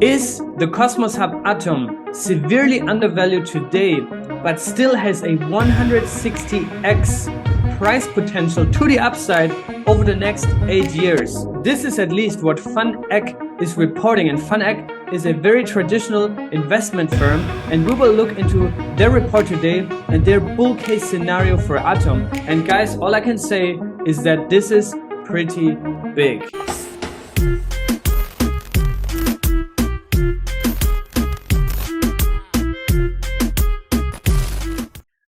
Is the Cosmos Hub Atom severely undervalued today, but still has a 160x price potential to the upside over the next 8 years? This is at least what Eck is reporting, and Eck is a very traditional investment firm, and we will look into their report today and their bull case scenario for Atom. And guys, all I can say is that this is pretty big.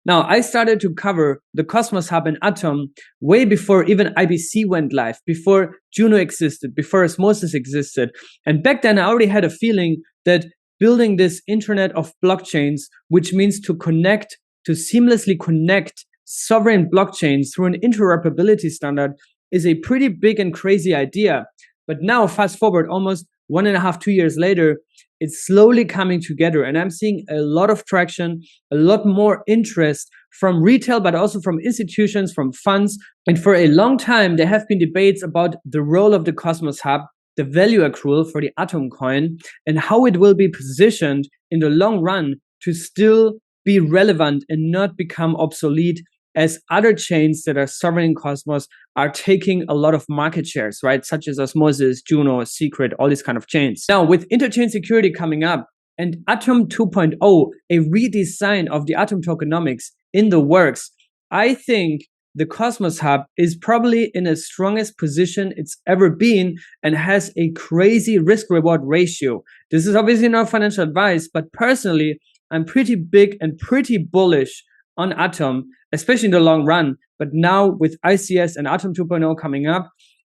Now, I started to cover the Cosmos Hub and Atom way before even IBC went live, before JUNO existed, before Osmosis existed. And back then, I already had a feeling that building this internet of blockchains, which means to seamlessly connect sovereign blockchains through an interoperability standard, is a pretty big and crazy idea. But now, fast forward almost 1.5, 2 years later, it's slowly coming together, and I'm seeing a lot of traction, a lot more interest from retail, but also from institutions, from funds. And for a long time, there have been debates about the role of the Cosmos Hub, the value accrual for the Atom coin, and how it will be positioned in the long run to still be relevant and not become obsolete, as other chains that are sovereign in Cosmos are taking a lot of market shares, right? Such as Osmosis, JUNO, Secret, all these kind of chains. Now, with interchain security coming up and Atom 2.0, a redesign of the Atom tokenomics in the works, I think the Cosmos Hub is probably in the strongest position it's ever been and has a crazy risk-reward ratio. This is obviously not financial advice, but personally, I'm pretty big and pretty bullish on Atom, especially in the long run. But now with ICS and Atom 2.0 coming up,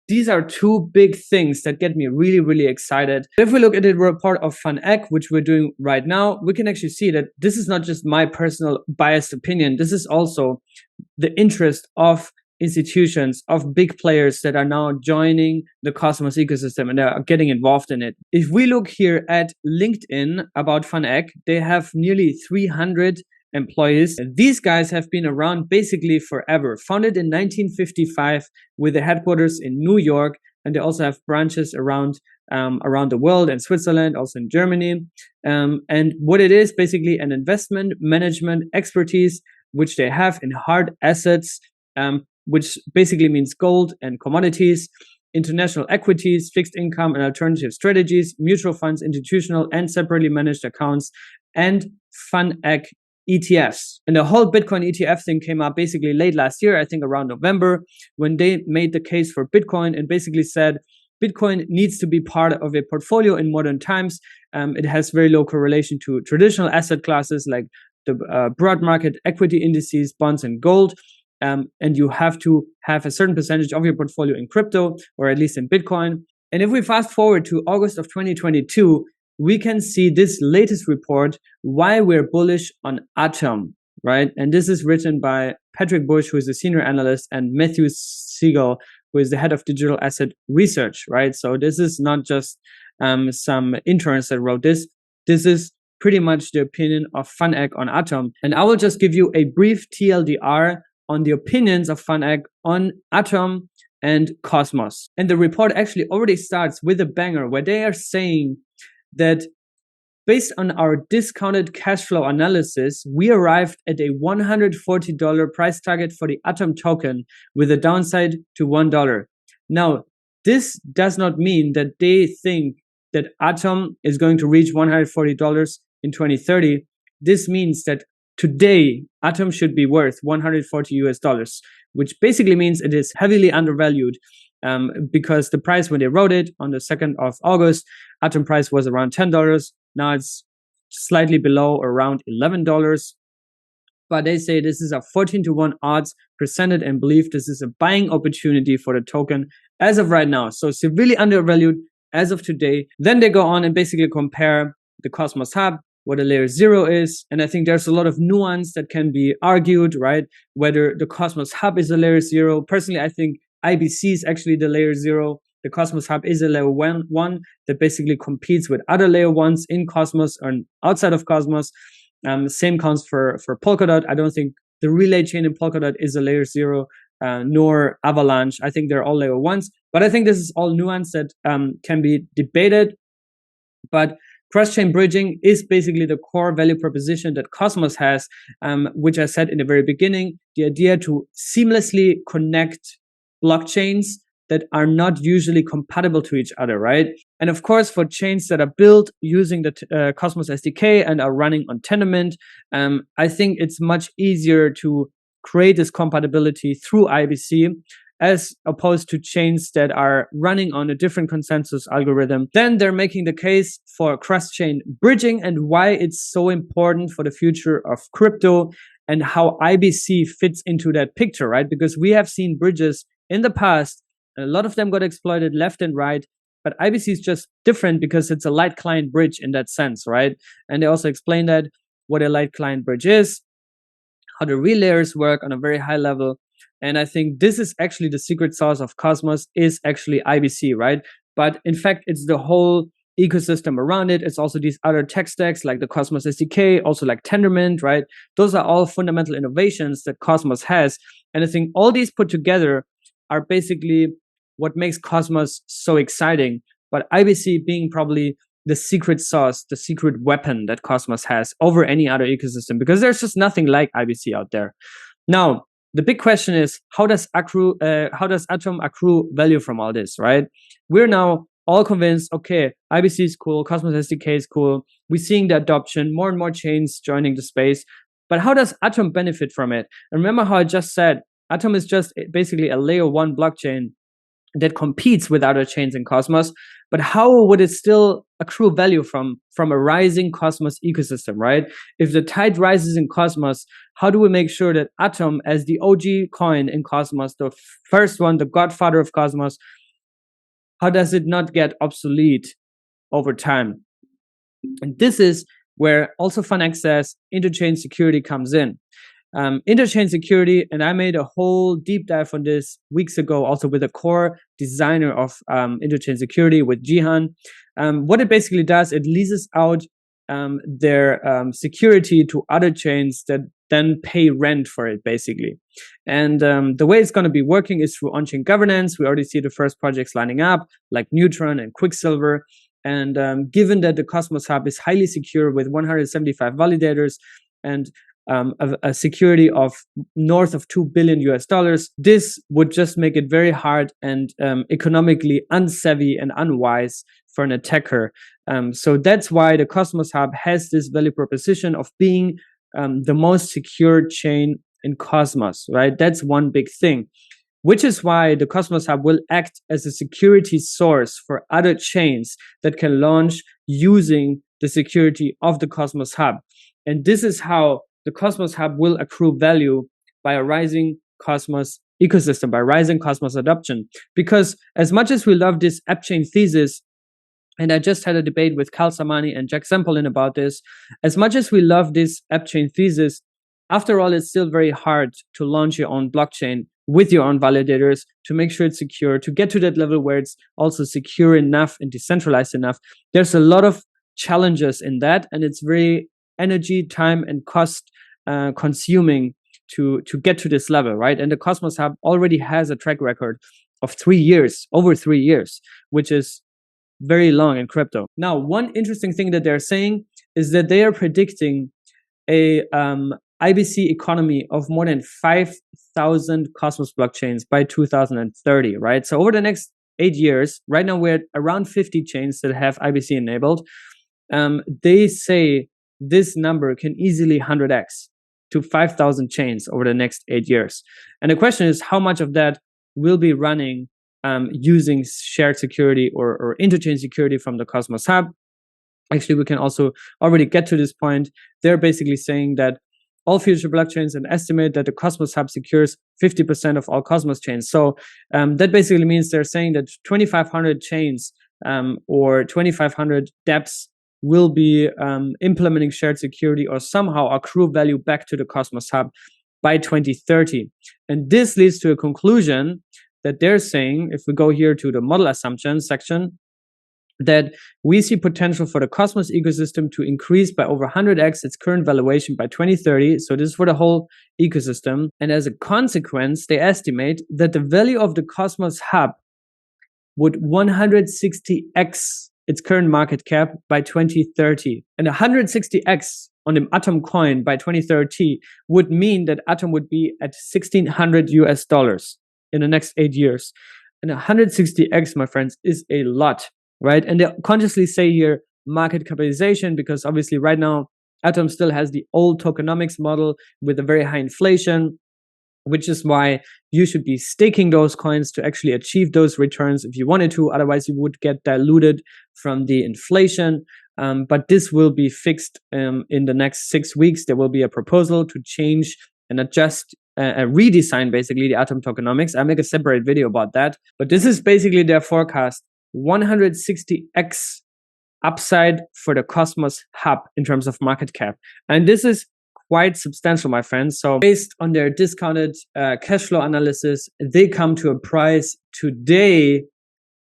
these are two big things that get me really, really excited. If we look at the report of Eck, which we're doing right now, we can actually see that this is not just my personal biased opinion. This is also the interest of institutions, of big players that are now joining the Cosmos ecosystem and are getting involved in it. If we look here at LinkedIn about Eck, they have nearly 300 employees. These guys have been around basically forever. Founded in 1955 with the headquarters in New York, and they also have branches around the world, in Switzerland, also in Germany. And what it is, basically an investment management expertise, which they have in hard assets, which basically means gold and commodities, international equities, fixed income and alternative strategies, mutual funds, institutional and separately managed accounts, and Eck ETFs. And the whole Bitcoin ETF thing came up basically late last year, I think around November, when they made the case for Bitcoin and basically said Bitcoin needs to be part of a portfolio in modern times. It has very low correlation to traditional asset classes like the broad market equity indices, bonds, and gold. And you have to have a certain percentage of your portfolio in crypto, or at least in Bitcoin. And if we fast forward to August of 2022, we can see this latest report, why we're bullish on Atom, right? And this is written by Patrick Bush, who is a senior analyst, and Matthew Siegel, who is the head of digital asset research, right? So this is not just some interns that wrote this. This is pretty much the opinion of Eck on Atom. And I will just give you a brief TLDR on the opinions of Eck on Atom and Cosmos. And the report actually already starts with a banger where they are saying that based on our discounted cash flow analysis, we arrived at a $140 price target for the Atom token with a downside to $1. Now, this does not mean that they think that Atom is going to reach $140 in 2030. This means that today, Atom should be worth $140, which basically means it is heavily undervalued. Because the price when they wrote it on the 2nd of August, Atom price was around $10. Now it's slightly below, around $11. But they say this is a 14-to-1 odds presented and believe this is a buying opportunity for the token as of right now. So severely undervalued as of today. Then they go on and basically compare the Cosmos Hub, what a layer 0 is. And I think there's a lot of nuance that can be argued, right? Whether the Cosmos Hub is a layer 0. Personally, I think IBC is actually the layer 0. The Cosmos Hub is a layer 1 that basically competes with other layer 1s in Cosmos and outside of Cosmos. Same counts for Polkadot. I don't think the relay chain in Polkadot is a layer 0, nor Avalanche. I think they're all layer 1s. But I think this is all nuance that can be debated. But cross-chain bridging is basically the core value proposition that Cosmos has, which I said in the very beginning, the idea to seamlessly connect blockchains that are not usually compatible to each other, right? And of course, for chains that are built using the Cosmos SDK and are running on Tendermint, I think it's much easier to create this compatibility through IBC as opposed to chains that are running on a different consensus algorithm. Then they're making the case for cross-chain bridging and why it's so important for the future of crypto and how IBC fits into that picture, right? Because we have seen bridges in the past, and a lot of them got exploited left and right, but IBC is just different because it's a light client bridge in that sense, right? And they also explain that what a light client bridge is, how the real layers work on a very high level. And I think this is actually the secret sauce of Cosmos is actually IBC, right? But in fact, it's the whole ecosystem around it. It's also these other tech stacks like the Cosmos SDK, also like Tendermint, right? Those are all fundamental innovations that Cosmos has. And I think all these put together are basically what makes Cosmos so exciting. But IBC being probably the secret sauce, the secret weapon that Cosmos has over any other ecosystem, because there's just nothing like IBC out there. Now, the big question is, how does Atom accrue value from all this, right? We're now all convinced, okay, IBC is cool, Cosmos SDK is cool. We're seeing the adoption, more and more chains joining the space. But how does Atom benefit from it? And remember how I just said, Atom is just basically a layer 1 blockchain that competes with other chains in Cosmos. But how would it still accrue value from a rising Cosmos ecosystem, right? If the tide rises in Cosmos, how do we make sure that Atom, as the OG coin in Cosmos, the first one, the godfather of Cosmos, how does it not get obsolete over time? And this is where also fun access, interchain security comes in. Interchain security, and I made a whole deep dive on this weeks ago, also with a core designer of interchain security with Jihan. What it basically does, it leases out their security to other chains that then pay rent for it, basically. And the way it's going to be working is through on-chain governance. We already see the first projects lining up, like Neutron and Quicksilver. And given that the Cosmos Hub is highly secure with 175 validators and a security of north of $2 billion US, this would just make it very hard and economically unsavvy and unwise for an attacker. So that's why the Cosmos Hub has this value proposition of being the most secure chain in Cosmos, right? That's one big thing, which is why the Cosmos Hub will act as a security source for other chains that can launch using the security of the Cosmos Hub. And this is how the Cosmos Hub will accrue value by a rising Cosmos ecosystem, by rising Cosmos adoption. Because as much as we love this app chain thesis, and I just had a debate with Kal Samani and Jack Sempolin about this, as much as we love this app chain thesis, after all, it's still very hard to launch your own blockchain with your own validators to make sure it's secure, to get to that level where it's also secure enough and decentralized enough. There's a lot of challenges in that, and it's very energy, time, and cost consuming to get to this level, right? And the Cosmos Hub already has a track record of 3 years, over 3 years, which is very long in crypto. Now, one interesting thing that they're saying is that they are predicting a IBC economy of more than 5,000 Cosmos blockchains by 2030, right? So over the next 8 years, right now we're at around 50 chains that have IBC enabled. They say this number can easily 100x to 5,000 chains over the next 8 years. And the question is, how much of that will be running using shared security or interchain security from the Cosmos Hub? Actually, we can also already get to this point. They're basically saying that all future blockchains and estimate that the Cosmos Hub secures 50% of all Cosmos chains. So that basically means they're saying that 2,500 chains or 2,500 dApps will be implementing shared security or somehow accrue value back to the Cosmos Hub by 2030. And this leads to a conclusion that they're saying, if we go here to the model assumptions section, that we see potential for the Cosmos ecosystem to increase by over 100x its current valuation by 2030. So this is for the whole ecosystem. And as a consequence, they estimate that the value of the Cosmos Hub would 160x its current market cap by 2030. And 160x on the Atom coin by 2030 would mean that Atom would be at $1,600 in the next 8 years. And 160x, my friends, is a lot, right? And they consciously say here market capitalization because obviously right now Atom still has the old tokenomics model with a very high inflation, which is why you should be staking those coins to actually achieve those returns if you wanted to. Otherwise, you would get diluted from the inflation. But this will be fixed in the next 6 weeks. There will be a proposal to change and adjust, redesign basically the Atom tokenomics. I'll make a separate video about that. But this is basically their forecast: 160x upside for the Cosmos hub in terms of market cap. And this is quite substantial, my friends. So based on their discounted cash flow analysis, they come to a price today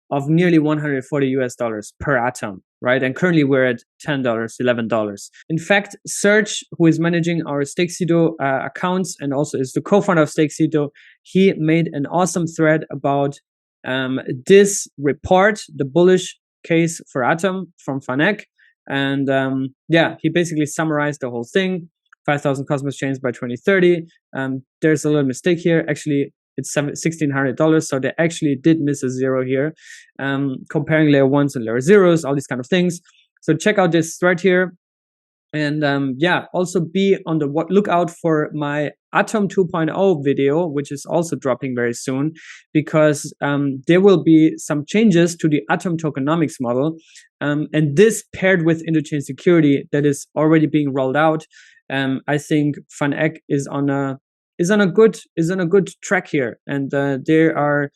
of nearly $140 per Atom, right? And currently we're at $10, $11. In fact, Serge, who is managing our Stakecito accounts and also is the co-founder of Stakecito, he made an awesome thread about this report, the bullish case for Atom from Eck. And yeah, he basically summarized the whole thing. 5,000 Cosmos chains by 2030. There's a little mistake here. Actually, it's $1,600. So they actually did miss a zero here. Comparing layer ones and layer zeros, all these kind of things. So check out this thread here. And yeah, also be on the lookout for my Atom 2.0 video, which is also dropping very soon, because there will be some changes to the Atom tokenomics model. And this paired with Interchain security that is already being rolled out. I think Eck is on a good track here, and they are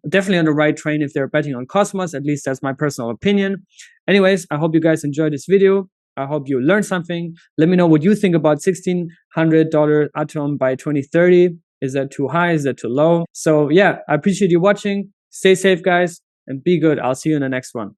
definitely on the right train if they're betting on Cosmos. At least that's my personal opinion. Anyways, I hope you guys enjoyed this video. I hope you learned something. Let me know what you think about $1,600 Atom by 2030. Is that too high? Is that too low? So yeah, I appreciate you watching. Stay safe, guys, and be good. I'll see you in the next one.